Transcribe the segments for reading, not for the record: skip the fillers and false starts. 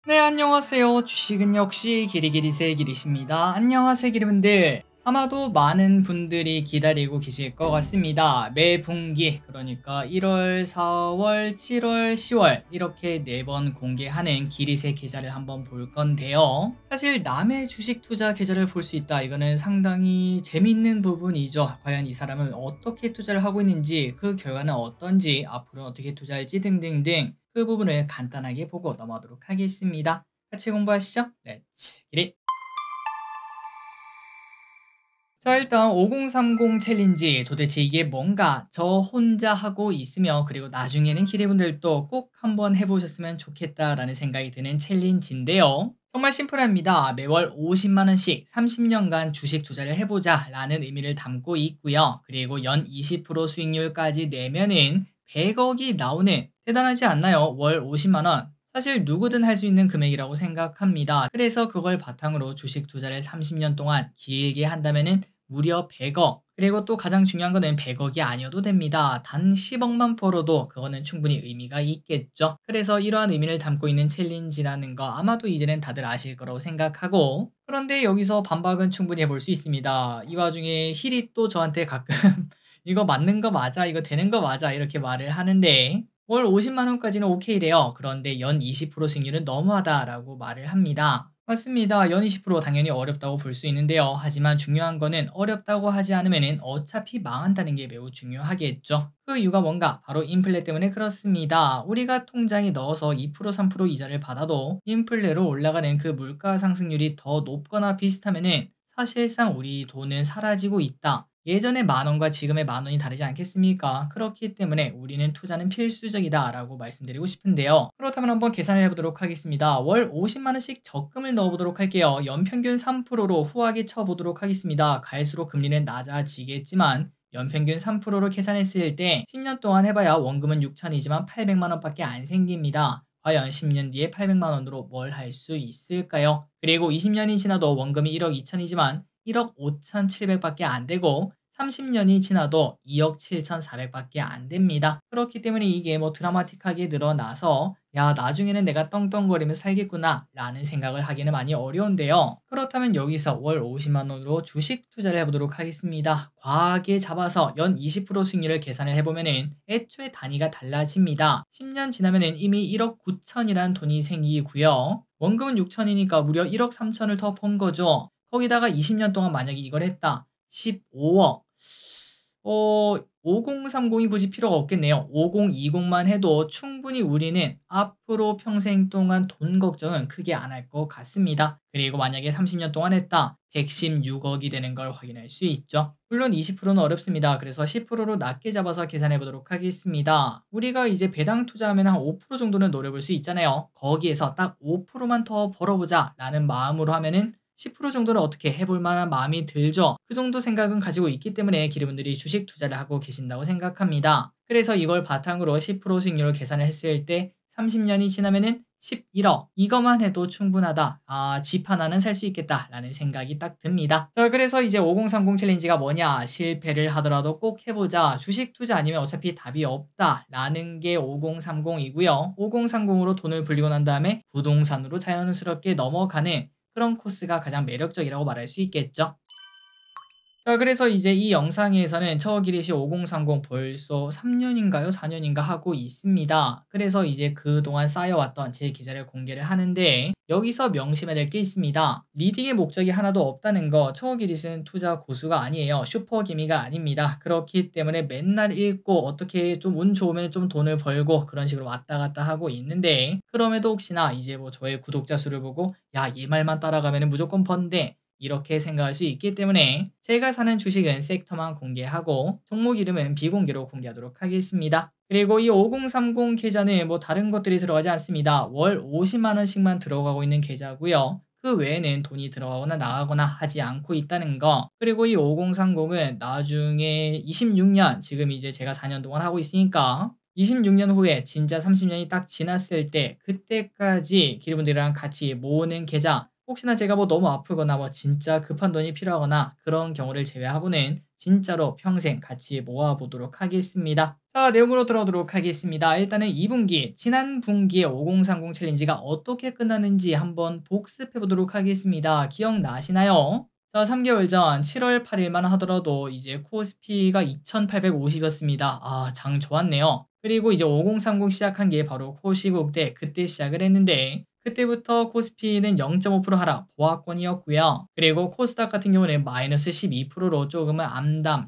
네, 안녕하세요. 주식은 역시 기리기리세 기리십니다. 안녕하세요, 기리분들. 아마도 많은 분들이 기다리고 계실 것 같습니다. 매 분기, 그러니까 1월, 4월, 7월, 10월 이렇게 4번 공개하는 기리세 계좌를 한번 볼 건데요. 사실 남의 주식 투자 계좌를 볼 수 있다. 이거는 상당히 재밌는 부분이죠. 과연 이 사람은 어떻게 투자를 하고 있는지, 그 결과는 어떤지, 앞으로는 어떻게 투자할지 등등등 그 부분을 간단하게 보고 넘어가도록 하겠습니다. 같이 공부하시죠. 렛츠 기릿! 자, 일단 5030 챌린지 도대체 이게 뭔가 저 혼자 하고 있으며, 그리고 나중에는 기대분들도 꼭 한번 해보셨으면 좋겠다라는 생각이 드는 챌린지인데요. 정말 심플합니다. 매월 50만원씩 30년간 주식 투자를 해보자 라는 의미를 담고 있고요. 그리고 연 20% 수익률까지 내면은 100억이 나오는, 대단하지 않나요? 월 50만원. 사실 누구든 할 수 있는 금액이라고 생각합니다. 그래서 그걸 바탕으로 주식 투자를 30년 동안 길게 한다면은 무려 100억. 그리고 또 가장 중요한 거는 100억이 아니어도 됩니다. 단 10억만 벌어도 그거는 충분히 의미가 있겠죠. 그래서 이러한 의미를 담고 있는 챌린지라는 거 아마도 이제는 다들 아실 거라고 생각하고, 그런데 여기서 반박은 충분히 해볼 수 있습니다. 이 와중에 힐이 또 저한테 가끔 이거 맞는 거 맞아? 이거 되는 거 맞아? 이렇게 말을 하는데, 월 50만원까지는 오케이래요. 그런데 연 20% 수익률은 너무하다라고 말을 합니다. 맞습니다. 연 20% 당연히 어렵다고 볼 수 있는데요. 하지만 중요한 거는 어렵다고 하지 않으면 어차피 망한다는 게 매우 중요하겠죠. 그 이유가 뭔가? 바로 인플레 때문에 그렇습니다. 우리가 통장에 넣어서 2% 3% 이자를 받아도 인플레로 올라가는 그 물가 상승률이 더 높거나 비슷하면은 사실상 우리 돈은 사라지고 있다. 예전의 만원과 지금의 만원이 다르지 않겠습니까? 그렇기 때문에 우리는 투자는 필수적이다 라고 말씀드리고 싶은데요. 그렇다면 한번 계산을 해보도록 하겠습니다. 월 50만원씩 적금을 넣어보도록 할게요. 연평균 3%로 후하게 쳐보도록 하겠습니다. 갈수록 금리는 낮아지겠지만 연평균 3%로 계산했을 때 10년 동안 해봐야 원금은 6천이지만 800만원밖에 안 생깁니다. 과연 10년 뒤에 800만원으로 뭘 할 수 있을까요? 그리고 20년이 지나도 원금이 1억 2천이지만 1억 5,700밖에 안 되고 30년이 지나도 2억 7,400밖에 안 됩니다. 그렇기 때문에 이게 뭐 드라마틱하게 늘어나서 야, 나중에는 내가 떵떵거리며 살겠구나 라는 생각을 하기는 많이 어려운데요. 그렇다면 여기서 월 50만원으로 주식 투자를 해보도록 하겠습니다. 과하게 잡아서 연 20% 수익률을 계산을 해보면은 애초에 단위가 달라집니다. 10년 지나면은 이미 1억 9천이라는 돈이 생기고요. 원금은 6천이니까 무려 1억 3천을 더 번 거죠. 거기다가 20년 동안 만약에 이걸 했다. 15억. 5030이 굳이 필요가 없겠네요. 5020만 해도 충분히 우리는 앞으로 평생 동안 돈 걱정은 크게 안 할 것 같습니다. 그리고 만약에 30년 동안 했다. 116억이 되는 걸 확인할 수 있죠. 물론 20%는 어렵습니다. 그래서 10%로 낮게 잡아서 계산해 보도록 하겠습니다. 우리가 이제 배당 투자하면 한 5% 정도는 노려볼 수 있잖아요. 거기에서 딱 5%만 더 벌어보자 라는 마음으로 하면은 10% 정도는 어떻게 해볼 만한 마음이 들죠. 그 정도 생각은 가지고 있기 때문에 기르분들이 주식 투자를 하고 계신다고 생각합니다. 그래서 이걸 바탕으로 10% 수익률을 계산을 했을 때 30년이 지나면은 11억. 이것만 해도 충분하다. 아, 집 하나는 살 수 있겠다 라는 생각이 딱 듭니다. 자, 그래서 이제 5030 챌린지가 뭐냐? 실패를 하더라도 꼭 해보자. 주식 투자 아니면 어차피 답이 없다 라는 게 5030이고요. 5030으로 돈을 불리고 난 다음에 부동산으로 자연스럽게 넘어가는 그런 코스가 가장 매력적이라고 말할 수 있겠죠. 자, 그래서 이제 이 영상에서는 처기리시 5030 벌써 3년인가요? 4년인가 하고 있습니다. 그래서 이제 그동안 쌓여왔던 제 계좌를 공개를 하는데, 여기서 명심해야 될 게 있습니다. 리딩의 목적이 하나도 없다는 거. 처기리시는 투자 고수가 아니에요. 슈퍼기미가 아닙니다. 그렇기 때문에 맨날 읽고 어떻게 좀 운 좋으면 좀 돈을 벌고 그런 식으로 왔다 갔다 하고 있는데, 그럼에도 혹시나 이제 뭐 저의 구독자 수를 보고 야, 얘 말만 따라가면 무조건 번데 이렇게 생각할 수 있기 때문에 제가 사는 주식은 섹터만 공개하고 종목 이름은 비공개로 공개하도록 하겠습니다. 그리고 이 5030 계좌는 뭐 다른 것들이 들어가지 않습니다. 월 50만원씩만 들어가고 있는 계좌고요. 그 외에는 돈이 들어가거나 나가거나 하지 않고 있다는 거. 그리고 이 5030은 나중에 26년, 지금 이제 제가 4년 동안 하고 있으니까 26년 후에 진짜 30년이 딱 지났을 때 그때까지 기르분들이랑 같이 모으는 계좌, 혹시나 제가 뭐 너무 아프거나 뭐 진짜 급한 돈이 필요하거나 그런 경우를 제외하고는 진짜로 평생 같이 모아보도록 하겠습니다. 자, 내용으로 들어오도록 하겠습니다. 일단은 2분기, 지난 분기의 5030 챌린지가 어떻게 끝났는지 한번 복습해보도록 하겠습니다. 기억나시나요? 자, 3개월 전 7월 8일만 하더라도 이제 코스피가 2850이었습니다. 아, 장 좋았네요. 그리고 이제 5030 시작한 게 바로 코시국 때 그때 시작을 했는데 그때부터 코스피는 0.5% 하락, 보합권이었고요. 그리고 코스닥 같은 경우는 마이너스 12%로 조금은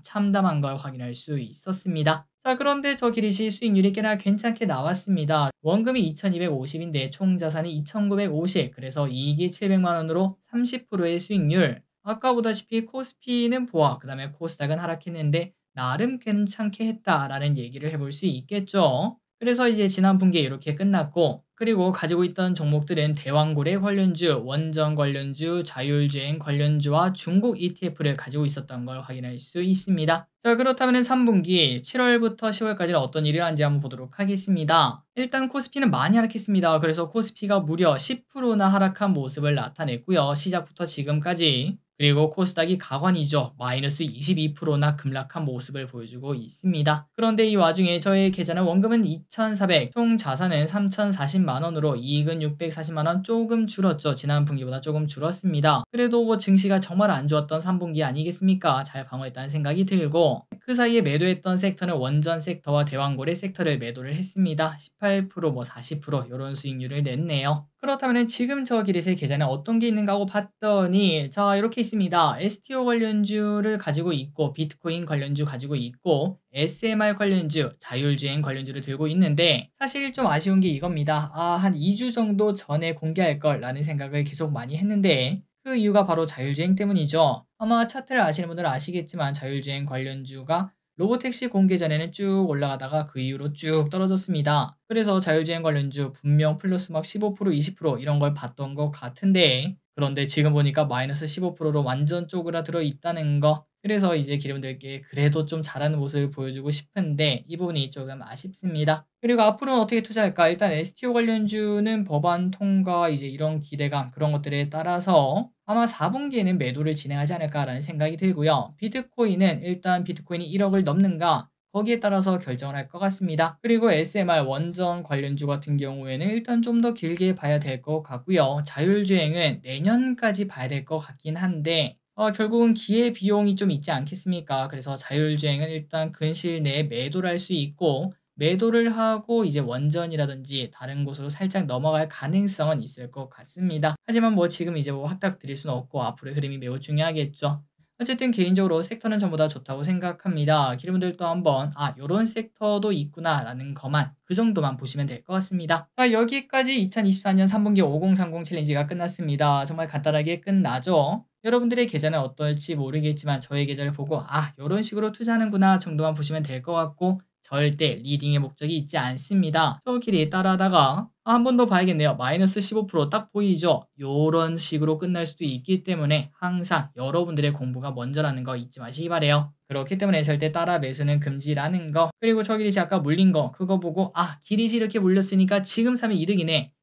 참담한 걸 확인할 수 있었습니다. 자, 그런데 저 기리시 수익률이 꽤나 괜찮게 나왔습니다. 원금이 2250인데 총 자산이 2950, 그래서 이익이 700만 원으로 30%의 수익률. 아까 보다시피 코스피는 보합, 그 다음에 코스닥은 하락했는데 나름 괜찮게 했다라는 얘기를 해볼 수 있겠죠. 그래서 이제 지난 분기에 이렇게 끝났고, 그리고 가지고 있던 종목들은 대왕고래 관련주, 원전 관련주, 자율주행 관련주와 중국 ETF를 가지고 있었던 걸 확인할 수 있습니다. 자, 그렇다면 3분기 7월부터 10월까지는 어떤 일이 일어난지 한번 보도록 하겠습니다. 일단 코스피는 많이 하락했습니다. 그래서 코스피가 무려 10%나 하락한 모습을 나타냈고요. 시작부터 지금까지. 그리고 코스닥이 가관이죠. 마이너스 22%나 급락한 모습을 보여주고 있습니다. 그런데 이 와중에 저의 계좌는 원금은 2,400, 총 자산은 3,040만 원으로 이익은 640만 원 조금 줄었죠. 지난 분기보다 조금 줄었습니다. 그래도 뭐 증시가 정말 안 좋았던 3분기 아니겠습니까? 잘 방어했다는 생각이 들고 그 사이에 매도했던 섹터는 원전 섹터와 대왕고래 섹터를 매도를 했습니다. 18%, 뭐 40% 이런 수익률을 냈네요. 그렇다면 지금 저 기릿의 계좌는 어떤 게 있는가 하고 봤더니 자, 이렇게 있습니다. STO 관련주를 가지고 있고 비트코인 관련주 가지고 있고 SMR 관련주, 자율주행 관련주를 들고 있는데 사실 좀 아쉬운 게 이겁니다. 한 2주 정도 전에 공개할 걸 라는 생각을 계속 많이 했는데 그 이유가 바로 자율주행 때문이죠. 아마 차트를 아시는 분들은 아시겠지만 자율주행 관련주가 로보택시 공개 전에는 쭉 올라가다가 그 이후로 쭉 떨어졌습니다. 그래서 자율주행 관련주 분명 플러스 막 15%, 20% 이런 걸 봤던 것 같은데 그런데 지금 보니까 마이너스 15%로 완전 쪼그라들어 있다는 거. 그래서 이제 기름들께 그래도 좀 잘하는 모습을 보여주고 싶은데 이 부분이 조금 아쉽습니다. 그리고 앞으로는 어떻게 투자할까? 일단 STO 관련주는 법안 통과 이제 이런 기대감 그런 것들에 따라서 아마 4분기에는 매도를 진행하지 않을까라는 생각이 들고요. 비트코인은 일단 비트코인이 1억을 넘는가 거기에 따라서 결정을 할 것 같습니다. 그리고 SMR 원전 관련주 같은 경우에는 일단 좀 더 길게 봐야 될 것 같고요. 자율주행은 내년까지 봐야 될 것 같긴 한데 결국은 기회비용이 좀 있지 않겠습니까? 그래서 자율주행은 일단 근시일 내에 매도를 할 수 있고 매도를 하고 이제 원전이라든지 다른 곳으로 살짝 넘어갈 가능성은 있을 것 같습니다. 하지만 뭐 지금 이제 뭐 확답 드릴 수는 없고 앞으로의 흐름이 매우 중요하겠죠. 어쨌든 개인적으로 섹터는 전부 다 좋다고 생각합니다. 기름들도 한번 요런 섹터도 있구나 라는 것만 그 정도만 보시면 될 것 같습니다. 자, 여기까지 2024년 3분기 5030 챌린지가 끝났습니다. 정말 간단하게 끝나죠. 여러분들의 계좌는 어떨지 모르겠지만 저의 계좌를 보고 요런 식으로 투자하는구나 정도만 보시면 될 것 같고 절대 리딩의 목적이 있지 않습니다. 저 길이 따라하다가 한 번 더 봐야겠네요. 마이너스 15%딱 보이죠? 요런 식으로 끝날 수도 있기 때문에 항상 여러분들의 공부가 먼저라는 거 잊지 마시기 바래요. 그렇기 때문에 절대 따라 매수는 금지라는 거. 그리고 저 기릿이 아까 물린 거 그거 보고 기릿이 이렇게 물렸으니까 지금 사면 이득이네.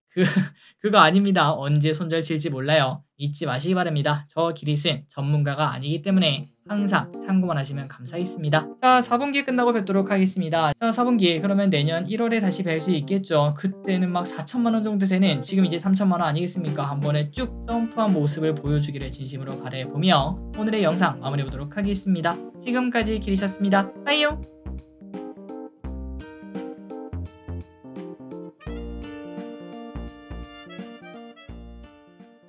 그거 아닙니다. 언제 손절 칠지 몰라요. 잊지 마시기 바랍니다. 저 기릿은 전문가가 아니기 때문에 항상 참고만 하시면 감사하겠습니다. 자, 4분기 끝나고 뵙도록 하겠습니다. 자, 4분기 그러면 내년 1월에 다시 뵐 수 있겠죠. 그때는 막 4천만 원 정도 되는 지금 이제 3천만 원 아니겠습니까? 한 번에 쭉 점프한 모습을 보여주기를 진심으로 바라보며 오늘의 영상 마무리해보도록 하겠습니다. 지금까지 기리셨습니다. 빠이요.